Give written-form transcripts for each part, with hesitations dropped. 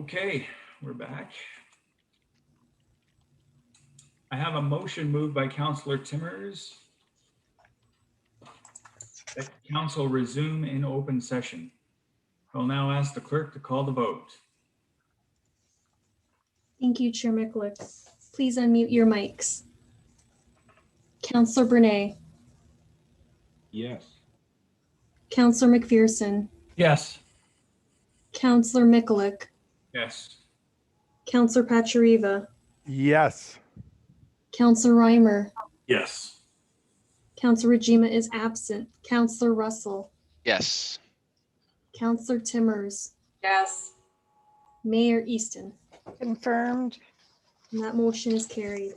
Okay, we're back. I have a motion moved by Councillor Timmers that council resume in open session. I'll now ask the clerk to call the vote. Thank you, Chair Mikulik. Please unmute your mics. Councillor Brunei, Yes. Councillor McPherson, Yes. Councillor Mikulik, Yes. Councillor Pachariva, Yes. Councillor Reimer, Yes. Councillor Rajima is absent. Councillor Russell, Yes. Councillor Timmers, Yes. Mayor Easton. Confirmed. And that motion is carried.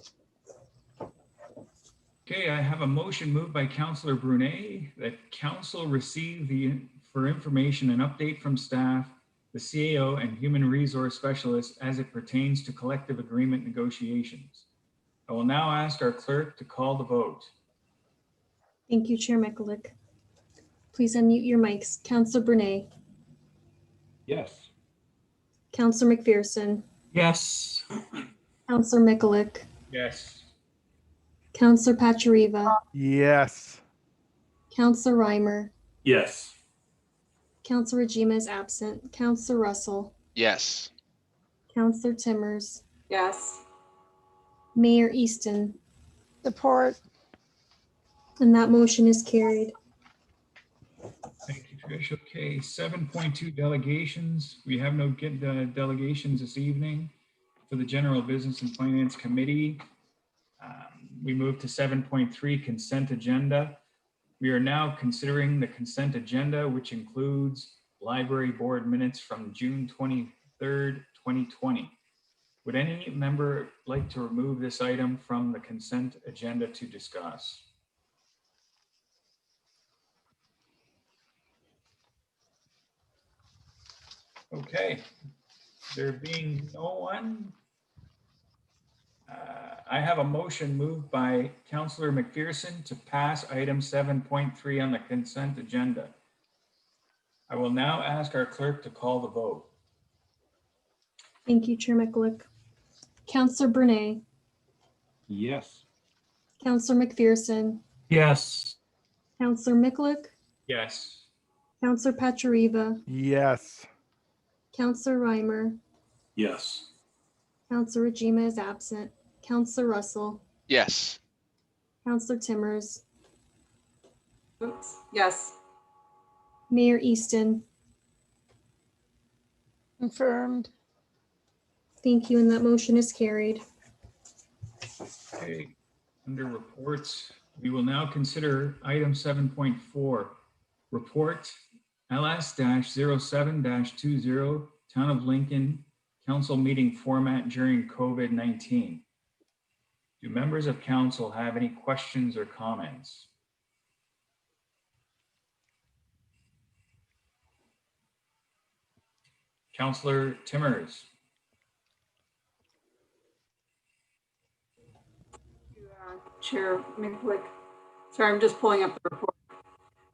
Okay, I have a motion moved by Councillor Brunei that council receive for information and update from staff, the CAO and human resource specialist as it pertains to collective agreement negotiations. I will now ask our clerk to call the vote. Thank you, Chair Mikulik. Please unmute your mics. Councillor Brunei, Yes. Councillor McPherson, Yes. Councillor Mikulik, Yes. Councillor Pachariva, Yes. Councillor Reimer, Yes. Councillor Rajima is absent. Councillor Russell, Yes. Councillor Timmers, Yes. Mayor Easton, Support. and that motion is carried. Thank you, Trish. Okay, 7.2 delegations. We have no delegations this evening for the General Business and Finance Committee. We move to 7.3 consent agenda. We are now considering the consent agenda, which includes library board minutes from June 23rd, 2020. Would any member like to remove this item from the consent agenda to discuss? Okay, there being no one, I have a motion moved by Councillor McPherson to pass item 7.3 on the consent agenda. I will now ask our clerk to call the vote. Thank you, Chair Mikulik. Councillor Brunei, Yes. Councillor McPherson, Yes. Councillor Mikulik, Yes. Councillor Pachariva, Yes. Councillor Reimer, Yes. Councillor Rajima is absent. Councillor Russell, Yes. Councillor Timmers, Oops. Yes. Mayor Easton. Confirmed. Thank you, and that motion is carried. Okay, under reports, we will now consider item 7.4, report LS-07-20, Town of Lincoln Council meeting format during COVID-19. Do members of council have any questions or comments? Councillor Timmers. Chair Mikulik. Sorry, I'm just pulling up the report.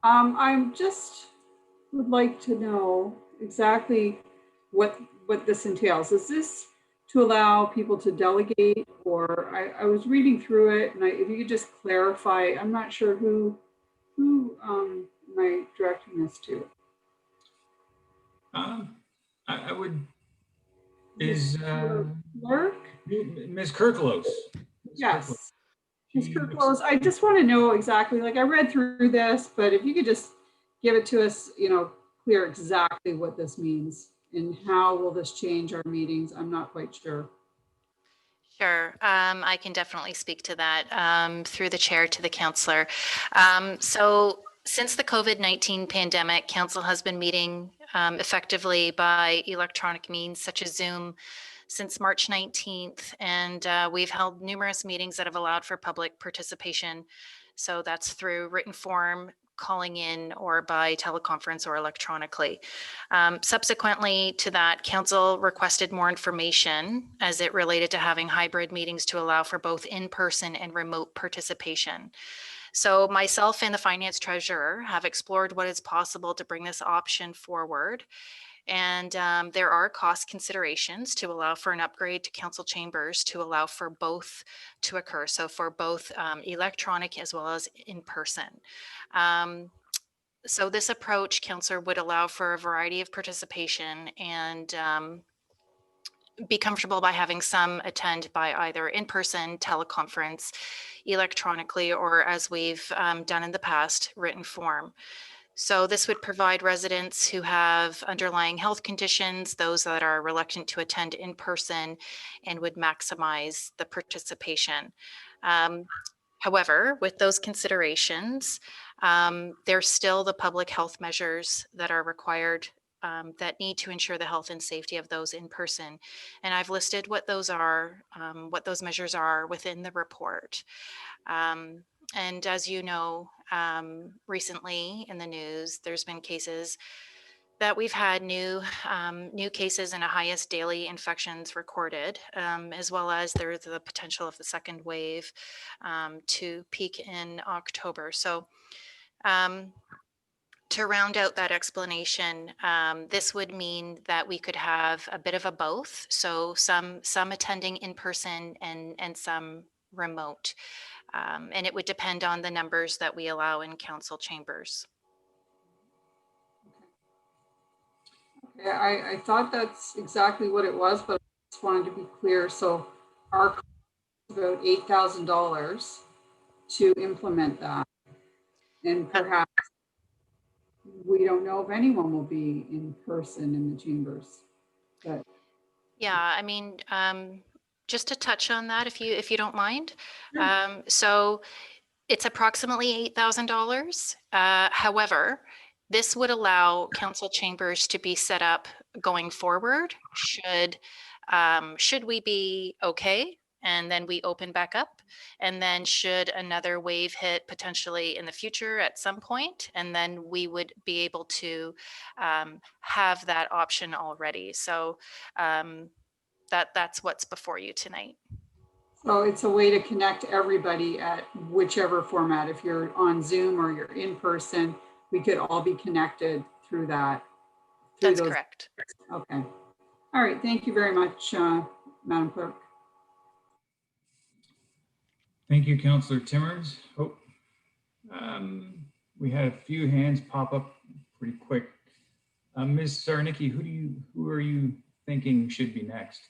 I'm just would like to know exactly what this entails. Is this to allow people to delegate, or I was reading through it, and if you could just clarify, I'm not sure who am I directing this to? I would, is Clerk? Ms. Kirklos? Yes. Ms. Kirklos, I just want to know exactly, like I read through this, but if you could just give it to us, clear exactly what this means and how will this change our meetings? I'm not quite sure. Sure, I can definitely speak to that through the chair to the councillor. So since the COVID-19 pandemic, council has been meeting effectively by electronic means such as Zoom since March 19th, and we've held numerous meetings that have allowed for public participation. So that's through written form, calling in, or by teleconference or electronically. Subsequently to that, council requested more information as it related to having hybrid meetings to allow for both in-person and remote participation. So myself and the finance treasurer have explored what is possible to bring this option forward. And there are cost considerations to allow for an upgrade to council chambers to allow for both to occur. So for both electronic as well as in person. So this approach, Councillor, would allow for a variety of participation and be comfortable by having some attend by either in person, teleconference, electronically, or as we've done in the past, written form. So this would provide residents who have underlying health conditions, those that are reluctant to attend in person, and would maximize the participation. However, with those considerations, there's still the public health measures that are required that need to ensure the health and safety of those in person. And I've listed what those are, what those measures are within the report. And as you know, recently in the news, there's been cases that we've had new cases and a highest daily infections recorded, as well as there's the potential of the second wave to peak in October. So to round out that explanation, this would mean that we could have a bit of a both. So some attending in person and some remote. And it would depend on the numbers that we allow in council chambers. Okay, I thought that's exactly what it was, but I just wanted to be clear. So our cost is about $8,000 to implement that. And perhaps we don't know if anyone will be in person in the chambers. But Yeah, I mean, just to touch on that, if you don't mind. Sure. So it's approximately $8,000. However, this would allow council chambers to be set up going forward should we be okay, and then we open back up, and then should another wave hit potentially in the future at some point, and then we would be able to have that option already. So that's what's before you tonight. so it's a way to connect everybody at whichever format. If you're on Zoom or you're in person, we could all be connected through that. That's correct. Okay. All right. Thank you very much, Madam Clerk. Thank you, Councillor Timmers. Oh, we had a few hands pop up pretty quick. Ms. Sarnicki, who are you thinking should be next?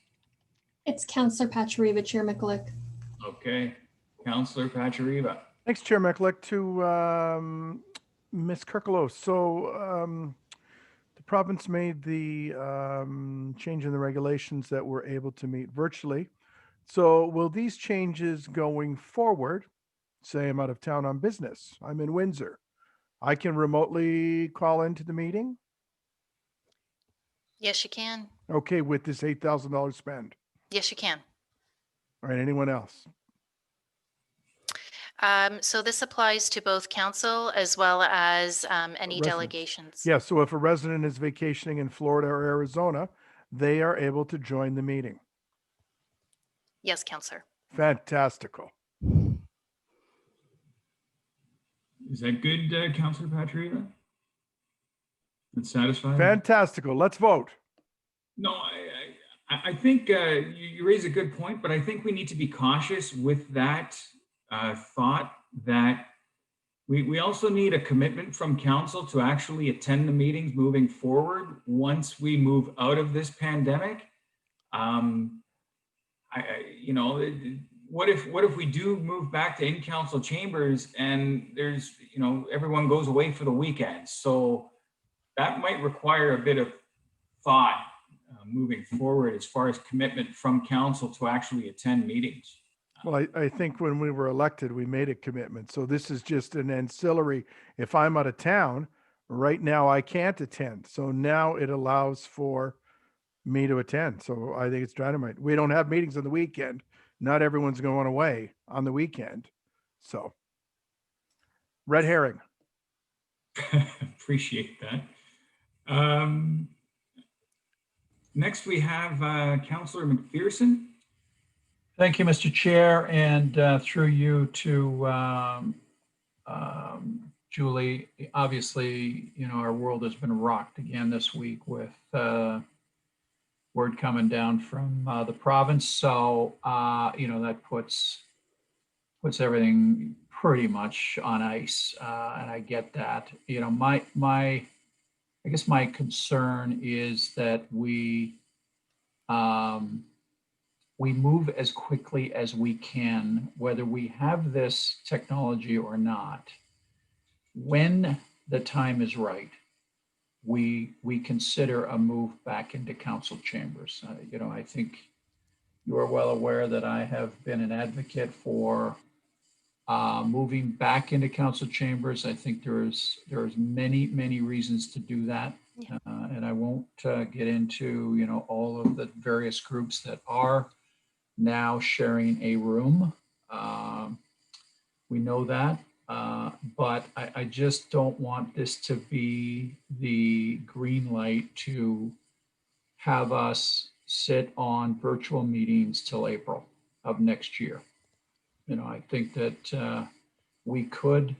It's Councillor Pachariva, Chair Mikulik. Okay, Councillor Pachariva. Thanks, Chair Mikulik. To Ms. Kirklos. So the province made the change in the regulations that we're able to meet virtually. So will these changes going forward, say I'm out of town on business, I'm in Windsor, I can remotely call into the meeting? Yes, you can. Okay, with this $8,000 spend. Yes, you can. All right, anyone else? So this applies to both council as well as any Residents. delegations. Yeah, so if a resident is vacationing in Florida or Arizona, they are able to join the meeting. Yes, Councillor. Fantastical. Is that good, Councillor Pachariva? That's satisfying? Fantastical. Let's vote. No, I think you raise a good point, but I think we need to be cautious with that thought that we also need a commitment from council to actually attend the meetings moving forward once we move out of this pandemic. What if we do move back to in-council chambers and there's, everyone goes away for the weekend? So that might require a bit of thought moving forward as far as commitment from council to actually attend meetings. Well, I think when we were elected, we made a commitment. So this is just an ancillary. If I'm out of town, right now I can't attend. So now it allows for me to attend. So I think it's dynamite. We don't have meetings on the weekend. Not everyone's going away on the weekend. So red herring. Appreciate that. Next, we have Councillor McPherson. Thank you, Mr. Chair, and through you to Julie. Obviously, our world has been rocked again this week with word coming down from the province. So, that puts everything pretty much on ice. And I get that. I guess my concern is that we move as quickly as we can, whether we have this technology or not. When the time is right, we consider a move back into council chambers. I think you are well aware that I have been an advocate for moving back into council chambers. I think there's many reasons to do that. Yeah. And I won't get into, all of the various groups that are now sharing a room. We know that, but I just don't want this to be the green light to have us sit on virtual meetings till April of next year. I think that we could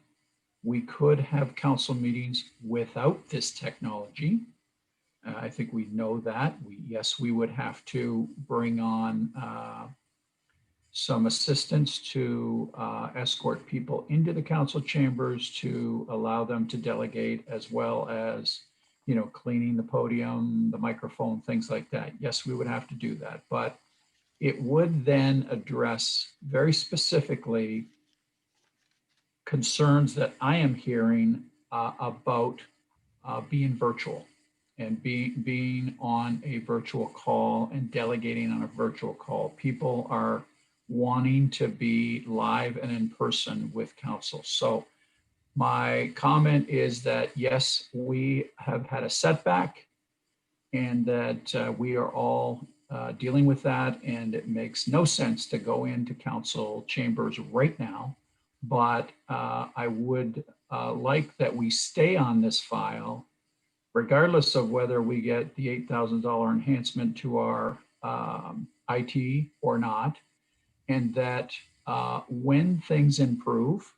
have council meetings without this technology. I think we know that. Yes, we would have to bring on some assistance to escort people into the council chambers to allow them to delegate, as well as, cleaning the podium, the microphone, things like that. Yes, we would have to do that, but it would then address very specifically concerns that I am hearing about being virtual and being on a virtual call and delegating on a virtual call. People are wanting to be live and in person with council. So my comment is that, yes, we have had a setback and that we are all dealing with that. And it makes no sense to go into council chambers right now. But I would like that we stay on this file, regardless of whether we get the $8,000 enhancement to our IT or not. And that when things improve,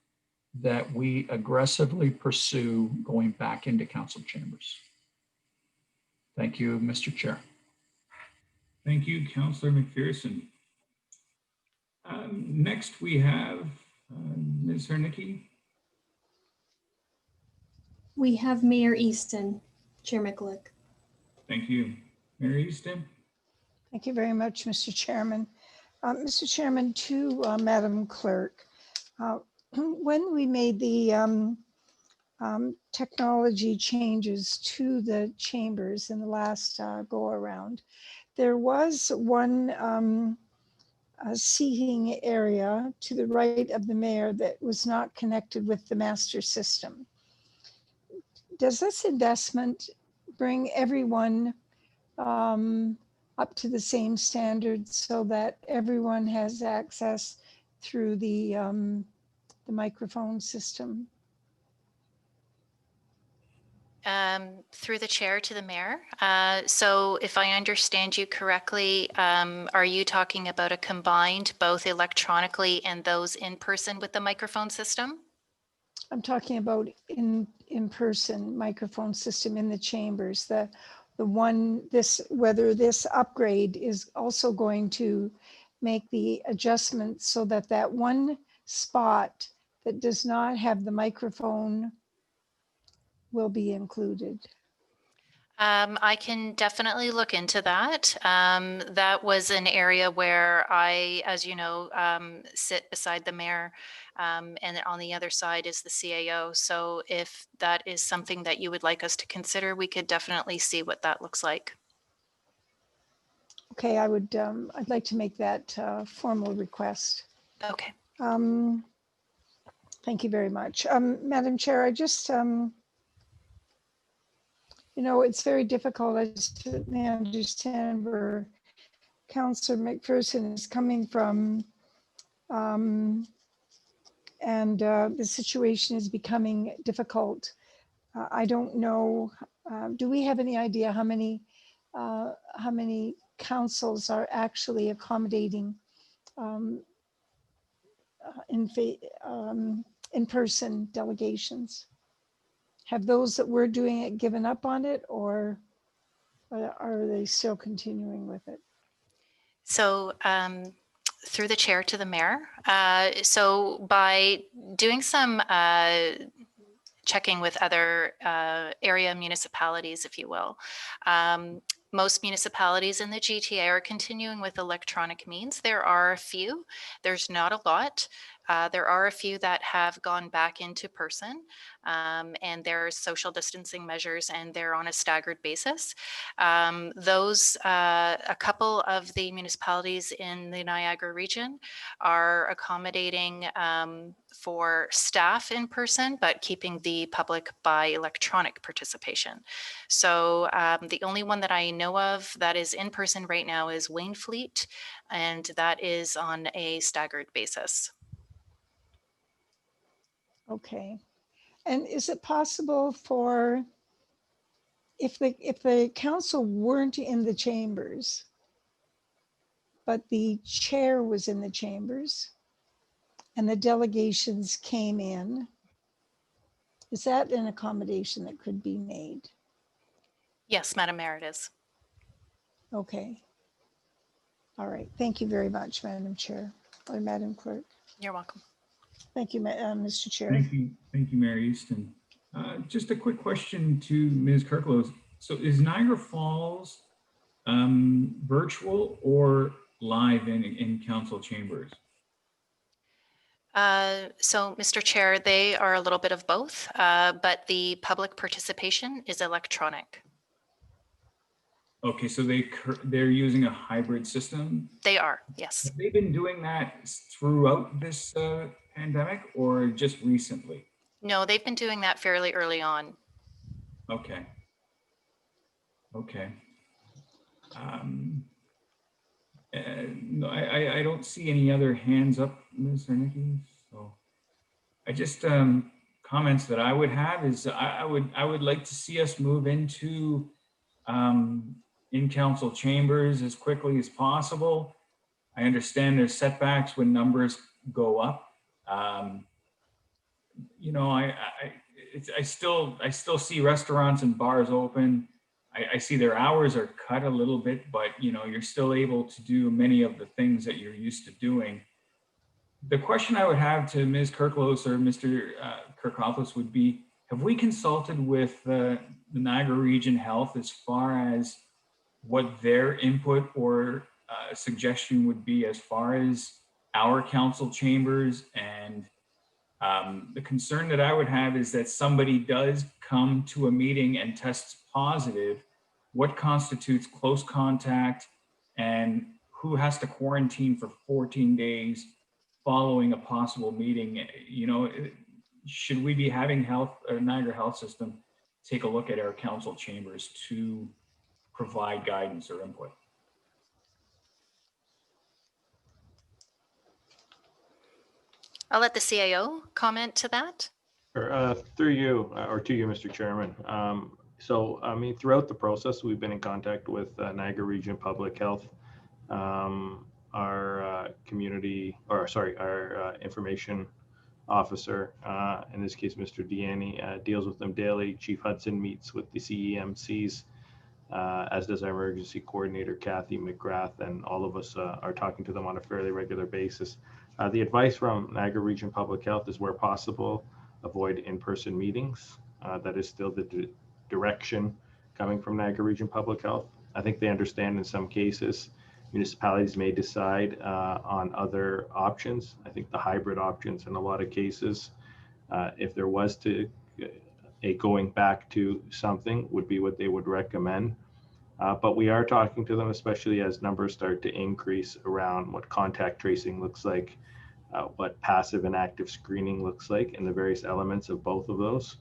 that we aggressively pursue going back into council chambers. Thank you, Mr. Chair. Thank you, Councillor McPherson. Next, we have Ms. Hernicki. We have Mayor Easton, Chair Mikulik. Thank you. Mayor Easton. Thank you very much, Mr. Chairman. Mr. Chairman, to Madam Clerk, when we made the technology changes to the chambers in the last go around, there was one seating area to the right of the mayor that was not connected with the master system. Does this investment bring everyone up to the same standards so that everyone has access through the microphone system? Through the chair to the mayor. So if I understand you correctly, are you talking about a combined both electronically and those in person with the microphone system? I'm talking about in-person microphone system in the chambers. The one, whether this upgrade is also going to make the adjustments so that that one spot that does not have the microphone will be included. I can definitely look into that. That was an area where I, as you know, sit beside the mayor, and on the other side is the CAO. So if that is something that you would like us to consider, we could definitely see what that looks like. Okay, I'd like to make that formal request. Okay. Thank you very much. Madam Chair, I just, it's very difficult. I certainly understand where Councillor McPherson is coming from. And the situation is becoming difficult. I don't know, do we have any idea how many councils are actually accommodating in-person delegations? Have those that were doing it given up on it, or are they still continuing with it? So through the chair to the mayor. So by doing some checking with other area municipalities, if you will, most municipalities in the GTA are continuing with electronic means. There are a few, there's not a lot. There are a few that have gone back into person, and there are social distancing measures, and they're on a staggered basis. A couple of the municipalities in the Niagara region are accommodating for staff in person, but keeping the public by electronic participation. So the only one that I know of that is in person right now is Waynfleet, and that is on a staggered basis. Okay. And is it possible for, if the council weren't in the chambers, but the chair was in the chambers and the delegations came in, is that an accommodation that could be made? Yes, Madam Mayor, it is. Okay. All right. Thank you very much, Madam Chair, or Madam Clerk. You're welcome. Thank you, Mr. Chair. Thank you, Mayor Easton. Just a quick question to Ms. Kirklow. So is Niagara Falls virtual or live in council chambers? So, Mr. Chair, they are a little bit of both, but the public participation is electronic. Okay, so they're using a hybrid system. They are, yes. Have they been doing that throughout this pandemic or just recently? No, they've been doing that fairly early on. Okay. Okay. No, I don't see any other hands up, Ms. Zarnicki. So I just comments that I would have is I would like to see us move into in-council chambers as quickly as possible. I understand there's setbacks when numbers go up. You know, I still see restaurants and bars open. I see their hours are cut a little bit, but you know, you're still able to do many of the things that you're used to doing. The question I would have to Ms. Kirklos or Mr. Kirkopoulos would be, have we consulted with the Niagara Region Health as far as what their input or suggestion would be as far as our council chambers? And the concern that I would have is that somebody does come to a meeting and tests positive. What constitutes close contact and who has to quarantine for 14 days following a possible meeting? You know, should we be having Niagara Health System take a look at our council chambers to provide guidance or input? I'll let the CAO comment to that. Through you, or to you, Mr. Chairman. So, I mean, throughout the process, we've been in contact with Niagara Region Public Health, our community, or sorry, our information officer, in this case, Mr. Deanny, deals with them daily. Chief Hudson meets with the CEMCs, as does our emergency coordinator, Kathy McGrath, and all of us are talking to them on a fairly regular basis. The advice from Niagara Region Public Health is where possible, avoid in-person meetings. That is still the direction coming from Niagara Region Public Health. I think they understand in some cases, municipalities may decide on other options. I think the hybrid options in a lot of cases, if there was to a going back to something, would be what they would recommend. But we are talking to them, especially as numbers start to increase around what contact tracing looks like, what passive and active screening looks like, and the various elements of both of those,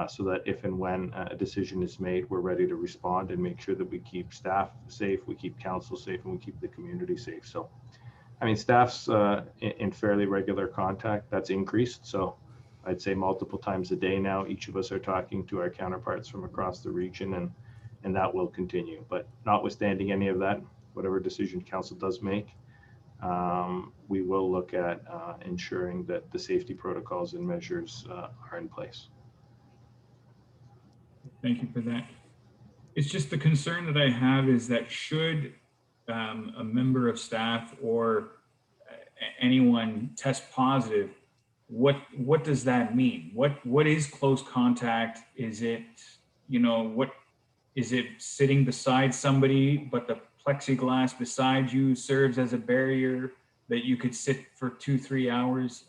so that if and when a decision is made, we're ready to respond and make sure that we keep staff safe, we keep council safe, and we keep the community safe. So, I mean, staff's in fairly regular contact. That's increased. So I'd say multiple times a day now, each of us are talking to our counterparts from across the region, and that will continue. But notwithstanding any of that, whatever decision council does make, we will look at ensuring that the safety protocols and measures are in place. Thank you for that. It's just the concern that I have is that should a member of staff or anyone test positive, what does that mean? What is close contact? Is it, what is it sitting beside somebody, but the plexiglass beside you serves as a barrier that you could sit for 2-3 hours?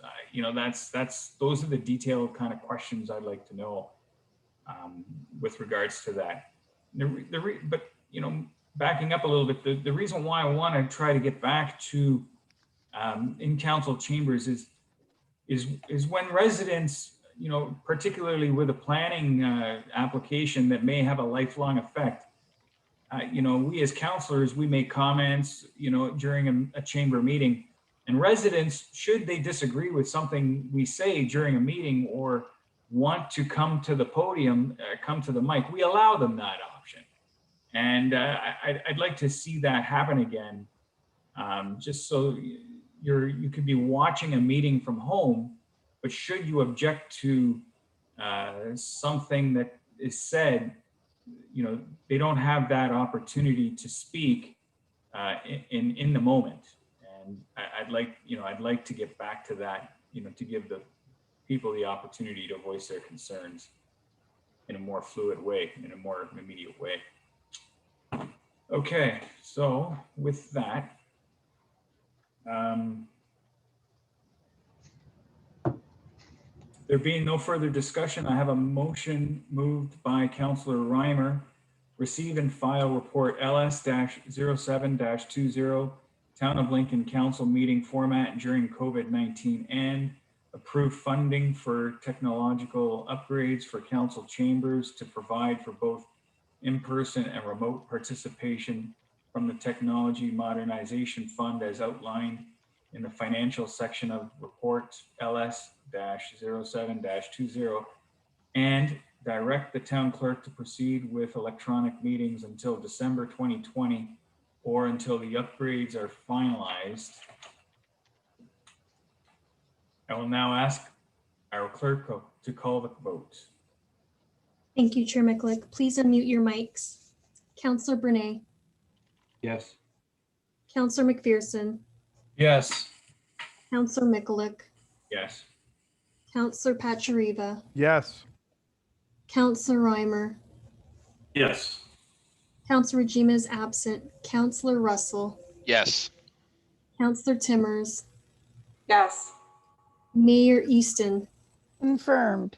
Those are the detailed kind of questions I'd like to know with regards to that. But backing up a little bit, the reason why I want to try to get back to in council chambers is when residents, particularly with a planning application that may have a lifelong effect, we as counselors, we make comments, during a chamber meeting, and residents, should they disagree with something we say during a meeting or want to come to the podium, come to the mic, we allow them that option. And I'd like to see that happen again, just so you could be watching a meeting from home, but should you object to something that is said, they don't have that opportunity to speak in the moment. And I'd like to get back to that, to give the people the opportunity to voice their concerns in a more fluid way, in a more immediate way. Okay, so with that, there being no further discussion, I have a motion moved by Councillor Reimer. Receive and file report LS-07-20, Town of Lincoln Council meeting format during COVID-19, and approve funding for technological upgrades for council chambers to provide for both in-person and remote participation from the Technology Modernization Fund as outlined in the financial section of report LS-07-20, and direct the town clerk to proceed with electronic meetings until December 2020 or until the upgrades are finalized. I will now ask our clerk to call the vote. Thank you, Chair Mikulak. Please unmute your mics. Councillor Brunei, Yes. Councillor McPherson, Yes. Councillor Mikulak, Yes. Councillor Pachariva, Yes. Councillor Reimer, Yes. Councillor Regima is absent. Councillor Russell, Yes. Councillor Timmers, Yes. Mayor Easton, Confirmed.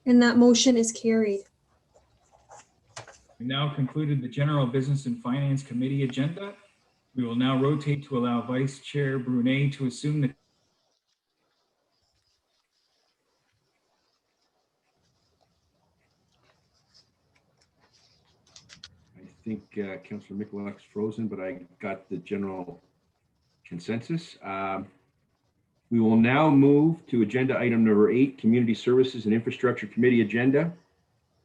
and that motion is carried. We now concluded the General Business and Finance Committee agenda. We will now rotate to allow Vice Chair Brunei to assume the I think Councillor Mikulak's frozen, but I got the general consensus. We will now move to agenda item number 8, Community Services and Infrastructure Committee agenda.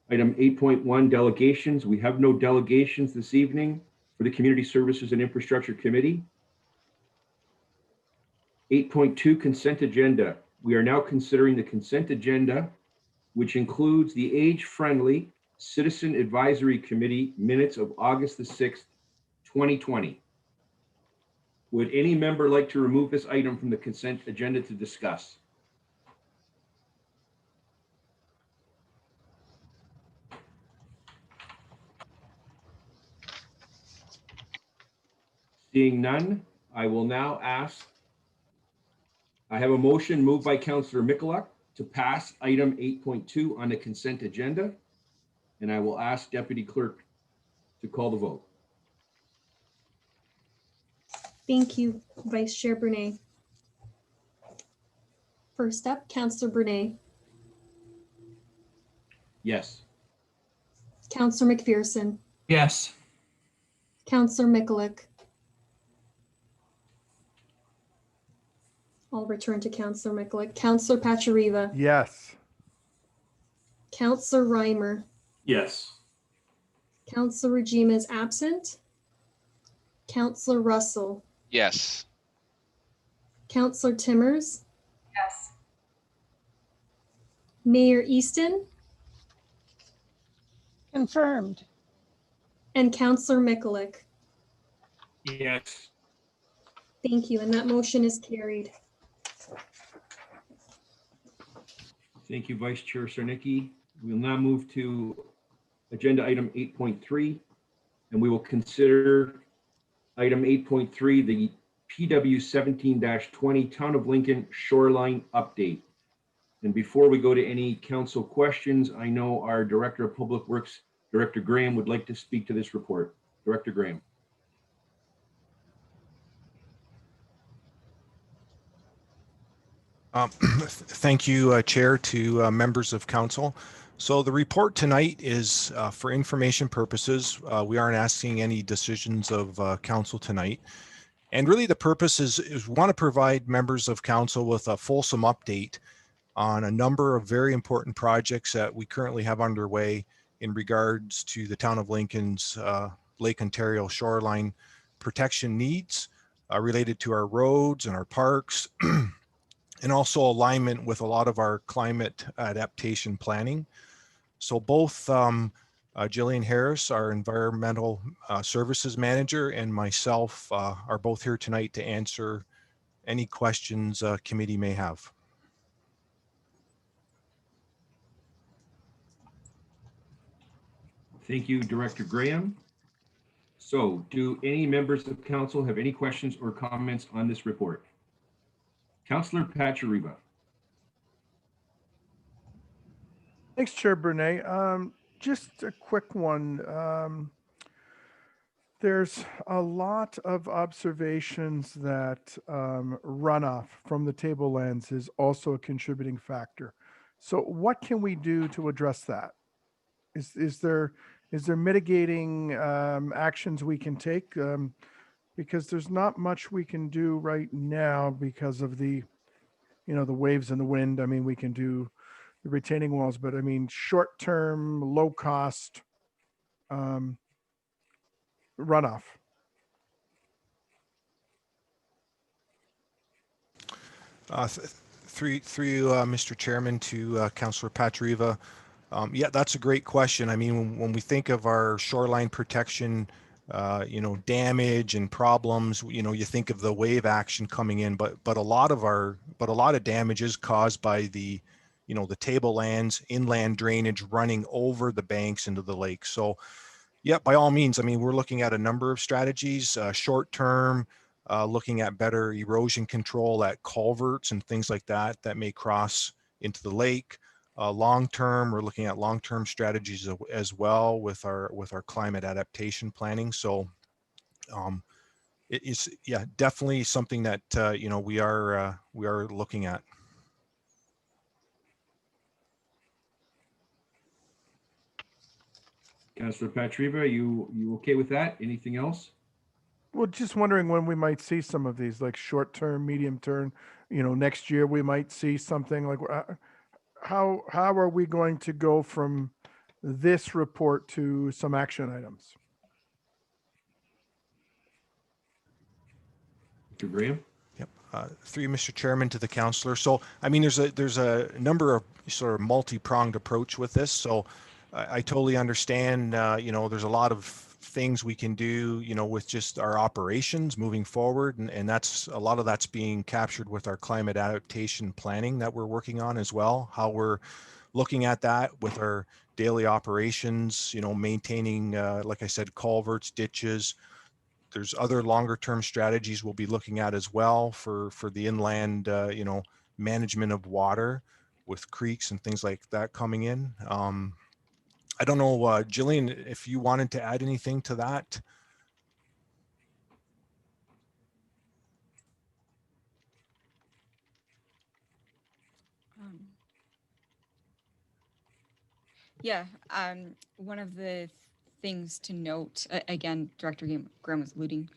Item 8.1, delegations. We have no delegations this evening for the Community Services and Infrastructure Committee. 8.2, consent agenda. We are now considering the consent agenda, which includes the age-friendly Citizen Advisory Committee minutes of August the 6th, 2020. Would any member like to remove this item from the consent agenda to discuss? Seeing none, I will now ask. I have a motion moved by Councillor Mikulak to pass item 8.2 on the consent agenda, and I will ask Deputy Clerk to call the vote. Thank you, Vice Chair Brunei. First up, Councillor Brunei, Yes. Councillor McPherson, yes. Councillor Mikulak. I'll return to Councillor Mikulak. Councillor Pachariva, Yes. Councillor Reimer, Yes. Councillor Regima is absent. Councillor Russell, Yes. Councillor Timmers, Yes. Mayor Easton, Confirmed. And Counselor Mikulik. Yes. Thank you. And that motion is carried. Thank you, Vice Chair Sarnicki. We will now move to agenda item 8.3, and we will consider item 8.3, the PW 17-20 Town of Lincoln Shoreline Update. And before we go to any council questions, I know our Director of Public Works, Director Graham, would like to speak to this report. Director Graham. Thank you, Chair, to members of council. So the report tonight is for information purposes. We aren't asking any decisions of council tonight. And really the purpose is we want to provide members of council with a fulsome update on a number of very important projects that we currently have underway in regards to the Town of Lincoln's Lake Ontario shoreline protection needs related to our roads and our parks, and also alignment with a lot of our climate adaptation planning. So both Jillian Harris, our environmental services manager, and myself are both here tonight to answer any questions committee may have. Thank you, Director Graham. So do any members of council have any questions or comments on this report? Councillor Pachariba. Thanks, Chair Brunei. Just a quick one. There's a lot of observations that runoff from the tablelands is also a contributing factor. So what can we do to address that? Is there mitigating actions we can take? Because there's not much we can do right now because of the waves and the wind. I mean, we can do the retaining walls, but I mean, short-term, low-cost runoff. Through you, Mr. Chairman, to Councillor Pachariba. Yeah, that's a great question. I mean, when we think of our shoreline protection, damage and problems, you think of the wave action coming in, but a lot of damage is caused by the tablelands, inland drainage running over the banks into the lake. So yeah, by all means, I mean, we're looking at a number of strategies, short term, looking at better erosion control at culverts and things like that may cross into the lake. Long term, we're looking at long term strategies as well with our climate adaptation planning. So it is, yeah, definitely something that we are looking at. Councillor Pachariba, are you okay with that? Anything else? Well, just wondering when we might see some of these, like short term, medium term. Next year we might see something like. How are we going to go from this report to some action items? Mr. Graham? Yep. Through you, Mr. Chairman, to the councillor. So, I mean, there's a number of sort of multi-pronged approach with this. So I totally understand, there's a lot of things we can do, with just our operations moving forward. And that's a lot of that's being captured with our climate adaptation planning that we're working on as well, how we're looking at that with our daily operations, maintaining, like I said, culverts, ditches. There's other longer term strategies we'll be looking at as well for the inland, management of water with creeks and things like that coming in. I don't know, Jillian, if you wanted to add anything to that. Yeah, one of the things to note, again, Director Graham was alluding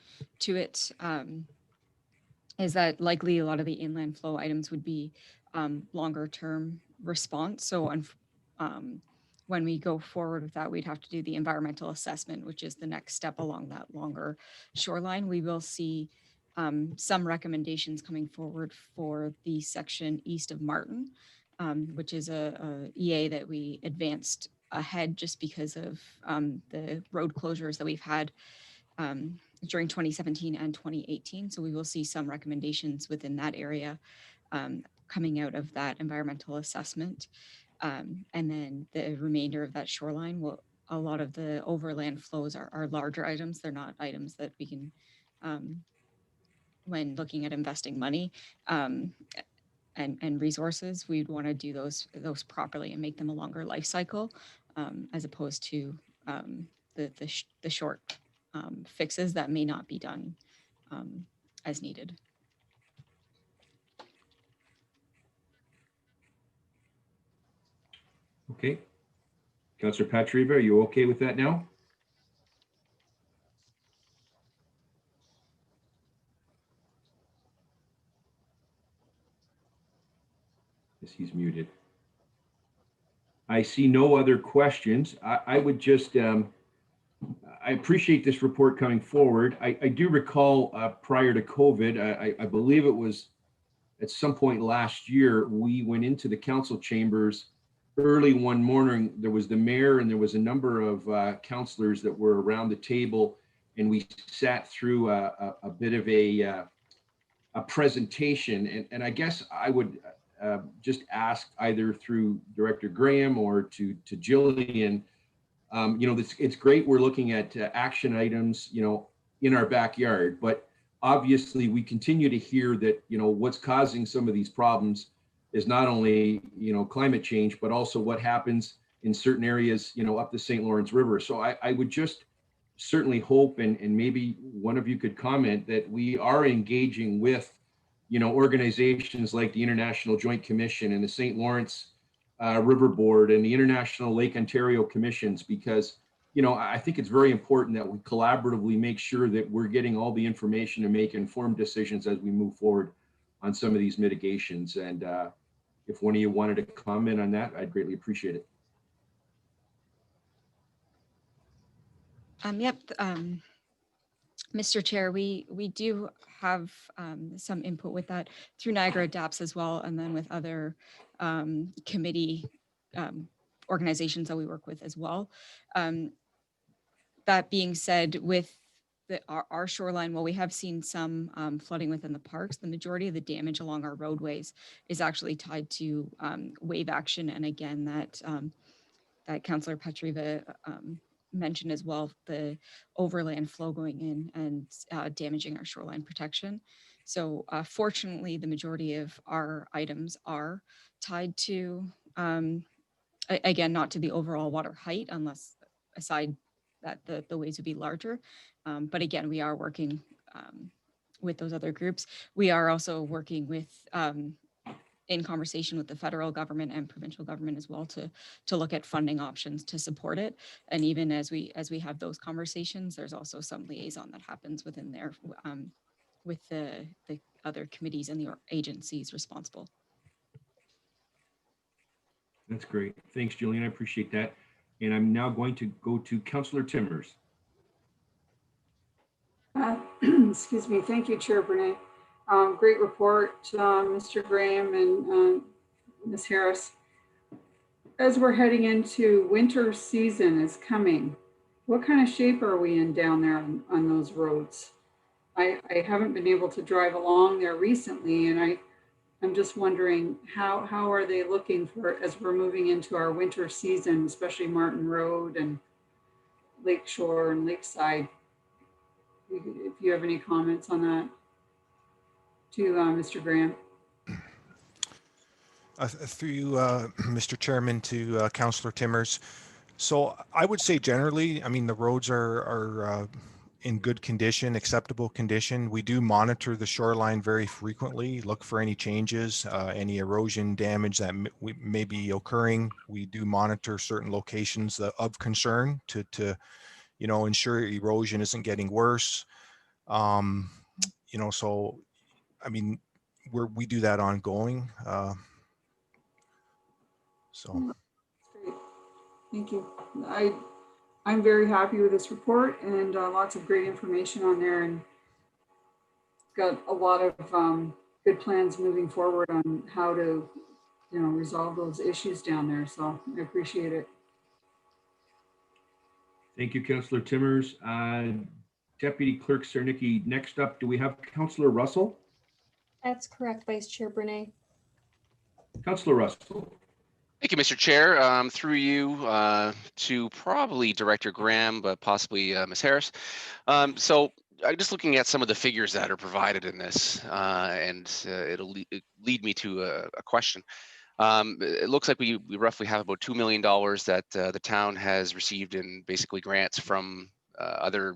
to it, is that likely a lot of the inland flow items would be longer term response. So when we go forward with that, we'd have to do the environmental assessment, which is the next step along that longer shoreline. We will see some recommendations coming forward for the section east of Martin, which is a EA that we advanced ahead just because of the road closures that we've had during 2017 and 2018. So we will see some recommendations within that area coming out of that environmental assessment. And then the remainder of that shoreline will, a lot of the overland flows are larger items. They're not items that we can, when looking at investing money and resources, we'd want to do those properly and make them a longer life cycle, as opposed to the short fixes that may not be done as needed. Okay. Councillor Patriva, are you okay with that now? Yes, he's muted. I see no other questions. I would just, I appreciate this report coming forward. I do recall prior to COVID, I believe it was at some point last year, we went into the council chambers early one morning. There was the mayor and there was a number of councillors that were around the table, and we sat through a bit of a presentation. And I guess I would just ask either through Director Graham or to Jillian, it's great we're looking at action items, in our backyard, but obviously we continue to hear that, what's causing some of these problems is not only, climate change, but also what happens in certain areas, up the St. Lawrence River. So I would just certainly hope, and maybe one of you could comment, that we are engaging with, organizations like the International Joint Commission and the St. Lawrence River Board and the International Lake Ontario Commissions, because, I think it's very important that we collaboratively make sure that we're getting all the information to make informed decisions as we move forward on some of these mitigations. And if one of you wanted to comment on that, I'd greatly appreciate it. Yep. Mr. Chair, we do have some input with that through Niagara Adapts as well, and then with other committee organizations that we work with as well. That being said, with our shoreline, while we have seen some flooding within the parks, the majority of the damage along our roadways is actually tied to wave action. And again, that Councillor Patriva mentioned as well, the overland flow going in and damaging our shoreline protection. So fortunately, the majority of our items are tied to, again, not to the overall water height, unless aside that the waves would be larger. But again, we are working with those other groups. We are also working with, in conversation with the federal government and provincial government as well, to look at funding options to support it. And even as we have those conversations, there's also some liaison that happens within there with the other committees and the agencies responsible. That's great. Thanks, Jillian. I appreciate that. And I'm now going to go to Councillor Timmers. Excuse me. Thank you, Chair Bernay. Great report, Mr. Graham and Ms. Harris. As we're heading into winter season is coming, what kind of shape are we in down there on those roads? I haven't been able to drive along there recently, and I'm just wondering how are they looking for as we're moving into our winter season, especially Martin Road and Lakeshore and Lakeside. If you have any comments on that to Mr. Graham. Through you, Mr. Chairman, to Councillor Timmers. So I would say generally, I mean, the roads are in good condition, acceptable condition. We do monitor the shoreline very frequently, look for any changes, any erosion damage that may be occurring. We do monitor certain locations of concern to ensure erosion isn't getting worse. So, I mean, we do that ongoing. So. Great. Thank you. I'm very happy with this report, and lots of great information on there, and got a lot of good plans moving forward on how to, resolve those issues down there. So I appreciate it. Thank you, Councillor Timmers. Deputy Clerk Cernicki, next up, do we have Councillor Russell? That's correct, Vice Chair Brunei. Councillor Russell. Thank you, Mr. Chair. Through you to probably Director Graham, but possibly Ms. Harris. So I'm just looking at some of the figures that are provided in this, and it'll lead me to a question. It looks like we roughly have about $2 million that the town has received in basically grants from either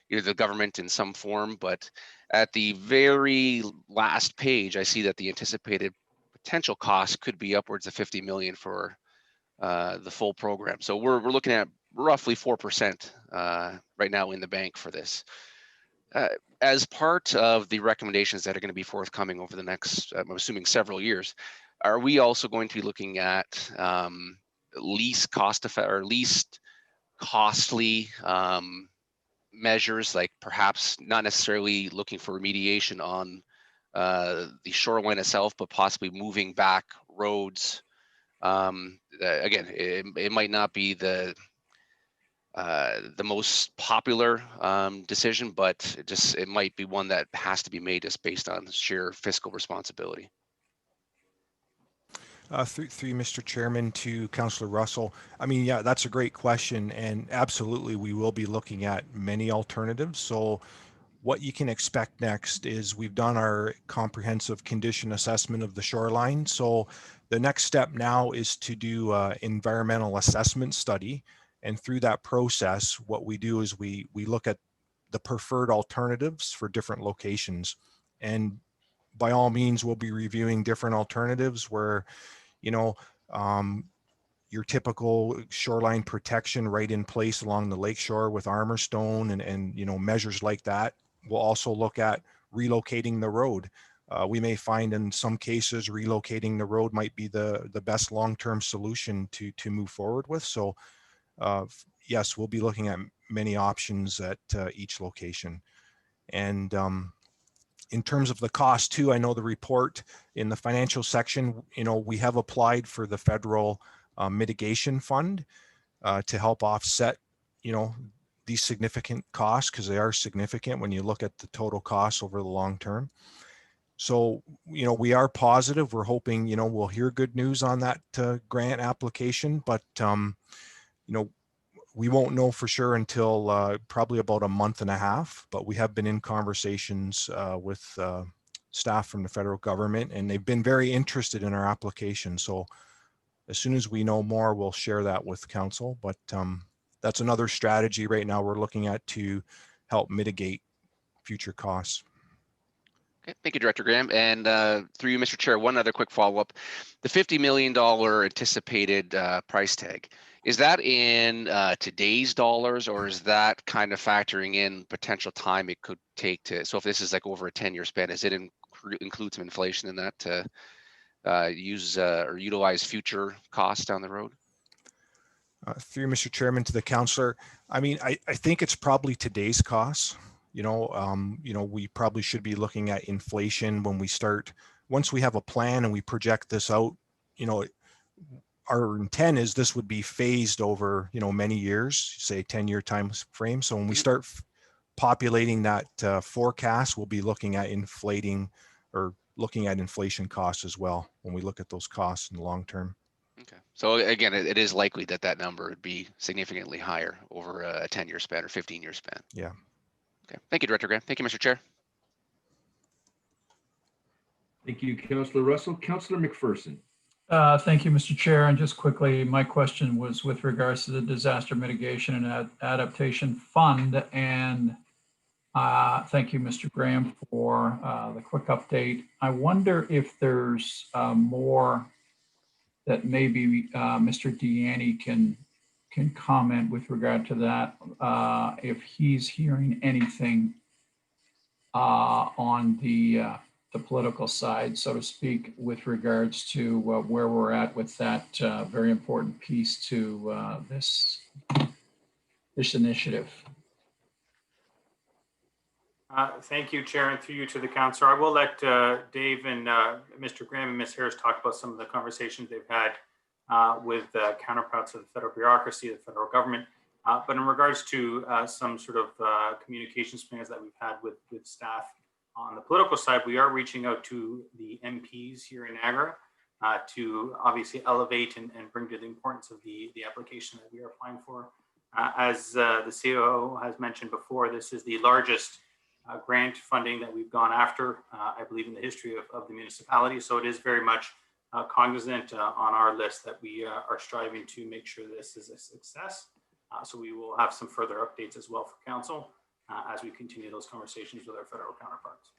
the government in some form, but at the very last page, I see that the anticipated potential cost could be upwards of 50 million for the full program. So we're looking at roughly 4% right now in the bank for this. As part of the recommendations that are going to be forthcoming over the next, I'm assuming, several years, are we also going to be looking at least costly measures, like perhaps not necessarily looking for remediation on the shoreline itself, but possibly moving back roads? Again, it might not be the most popular decision, but it might be one that has to be made just based on sheer fiscal responsibility. Through Mr. Chairman to Councillor Russell. I mean, yeah, that's a great question, and absolutely we will be looking at many alternatives. So what you can expect next is we've done our comprehensive condition assessment of the shoreline. So the next step now is to do an environmental assessment study. And through that process, what we do is we look at the preferred alternatives for different locations. And by all means, we'll be reviewing different alternatives where, you know, your typical shoreline protection right in place along the lakeshore with armor stone and you know, measures like that. We'll also look at relocating the road. We may find in some cases relocating the road might be the best long-term solution to move forward with. So yes, we'll be looking at many options at each location. And in terms of the cost too, I know the report in the financial section, you know, we have applied for the federal mitigation fund to help offset, you know, these significant costs, because they are significant when you look at the total costs over the long term. So, you know, we are positive. We're hoping, you know, we'll hear good news on that grant application, but, you know, we won't know for sure until probably about a month and a half, but we have been in conversations with staff from the federal government, and they've been very interested in our application. So as soon as we know more, we'll share that with council, but that's another strategy right now we're looking at to help mitigate future costs. Okay, thank you, Director Graham. And through you, Mr. Chair, one other quick follow-up. The $50 million anticipated price tag, is that in today's dollars, or is that kind of factoring in potential time it could take to, so if this is like over a 10-year span, is it include some inflation in that to use or utilize future costs down the road? Through Mr. Chairman to the councillor, I mean, I think it's probably today's costs. You know, we probably should be looking at inflation when we start, once we have a plan and we project this out, you know, our intent is this would be phased over, you know, many years, say 10-year time frame. So when we start populating that forecast, we'll be looking at inflating or looking at inflation costs as well when we look at those costs in the long term. Okay. So again, it is likely that that number would be significantly higher over a 10-year span or 15-year span. Yeah. Okay. Thank you, Director Graham. Thank you, Mr. Chair. Thank you, Councillor Russell. Councillor McPherson. Thank you, Mr. Chair. And just quickly, my question was with regards to the Disaster Mitigation and Adaptation Fund. And thank you, Mr. Graham, for the quick update. I wonder if there's more that maybe Mr. Deanne can comment with regard to that, if he's hearing anything on the political side, so to speak, with regards to where we're at with that very important piece to this initiative. Thank you, Chair, and through you to the councillor. I will let Dave and Mr. Graham and Ms. Harris talk about some of the conversations they've had with counterparts of the federal bureaucracy, the federal government. But in regards to some sort of communications plans that we've had with staff on the political side, we are reaching out to the MPs here in Niagara to obviously elevate and bring to the importance of the application that we are applying for. As the COO has mentioned before, this is the largest grant funding that we've gone after, I believe, in the history of the municipality. So it is very much cognizant on our list that we are striving to make sure this is a success. So we will have some further updates as well for council as we continue those conversations with our federal counterparts.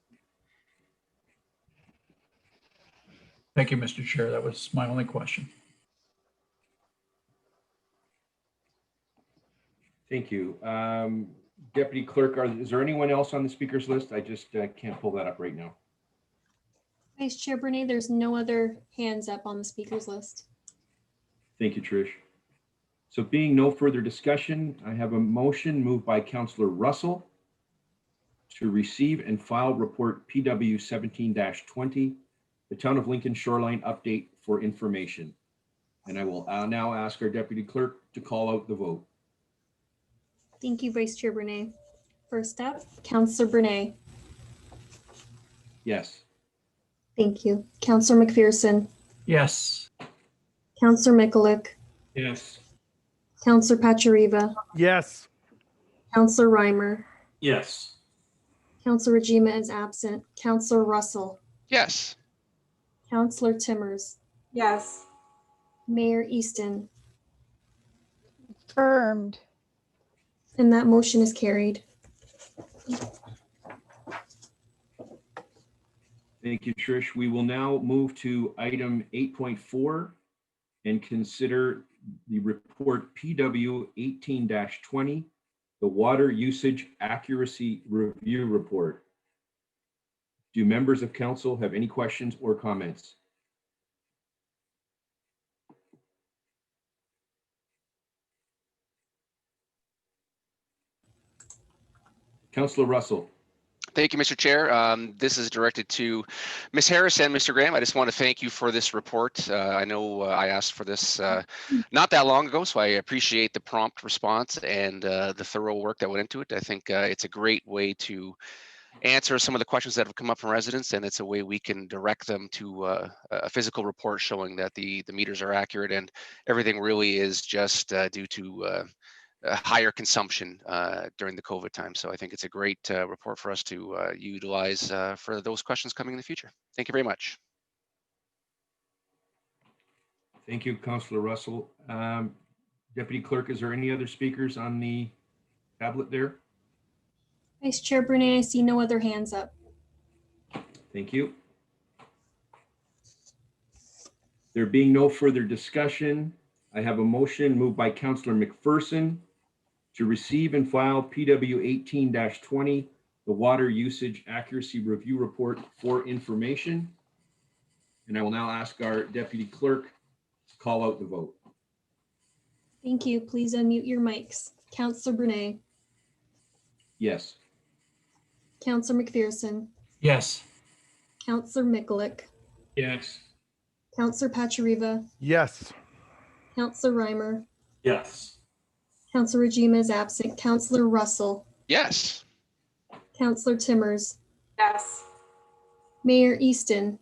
Thank you, Mr. Chair. That was my only question. Thank you. Deputy Clerk, is there anyone else on the speakers list? I just can't pull that up right now. Vice Chair Bernay, there's no other hands up on the speakers list. Thank you, Trish. So being no further discussion, I have a motion moved by Councillor Russell to receive and file report PW 17-20, the Town of Lincoln Shoreline Update for information. And I will now ask our Deputy Clerk to call out the vote. Thank you, Vice Chair Bernay. First up, Councillor Bernay. Yes. Thank you. Councillor McPherson. Yes. Councillor Mikulik. Yes. Councillor Pachariva. Yes. Councillor Reimer. Yes. Councillor Rajima is absent. Councillor Russell. Yes. Councillor Timmers. Yes. Mayor Easton. Confirmed. And that motion is carried. Thank you, Trish. We will now move to item 8.4 and consider the report PW 18-20, the Water Usage Accuracy Review Report. Do members of council have any questions or comments? Councillor Russell. Thank you, Mr. Chair. This is directed to Ms. Harris and Mr. Graham. I just want to thank you for this report. I know I asked for this not that long ago, so I appreciate the prompt response and the thorough work that went into it. I think it's a great way to answer some of the questions that have come up from residents, and it's a way we can direct them to a physical report showing that the meters are accurate and everything really is just due to higher consumption during the COVID time. So I think it's a great report for us to utilize for those questions coming in the future. Thank you very much. Thank you, Councillor Russell. Deputy Clerk, is there any other speakers on the tablet there? Vice Chair Bernay, I see no other hands up. Thank you. There being no further discussion, I have a motion moved by Councillor McPherson to receive and file PW 18-20, the Water Usage Accuracy Review Report for information. And I will now ask our Deputy Clerk to call out the vote. Thank you. Please unmute your mics. Councillor Bernay. Yes. Councillor McPherson. Yes. Councillor Mikulik. Yes. Councillor Pachariva. Yes. Councillor Reimer. Yes. Councillor Rajima is absent. Councillor Russell. Yes. Councillor Timmers. Yes. Mayor Easton.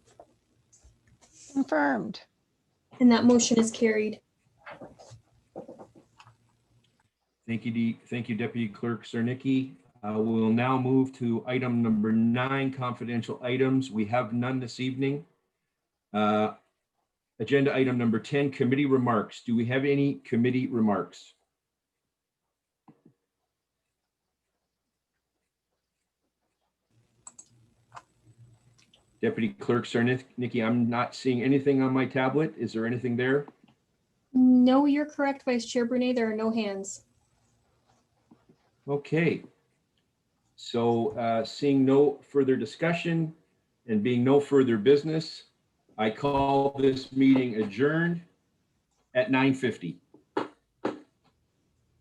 Confirmed. And that motion is carried. Thank you, Deputy Clerk Cernicki. We will now move to item number 9, confidential items. We have none this evening. Agenda item number 10, committee remarks. Do we have any committee remarks? Deputy Clerk Cernicki, I'm not seeing anything on my tablet. Is there anything there? No, you're correct, Vice Chair Bernay. There are no hands. Okay. So seeing no further discussion and being no further business, I call this meeting adjourned at 9:50.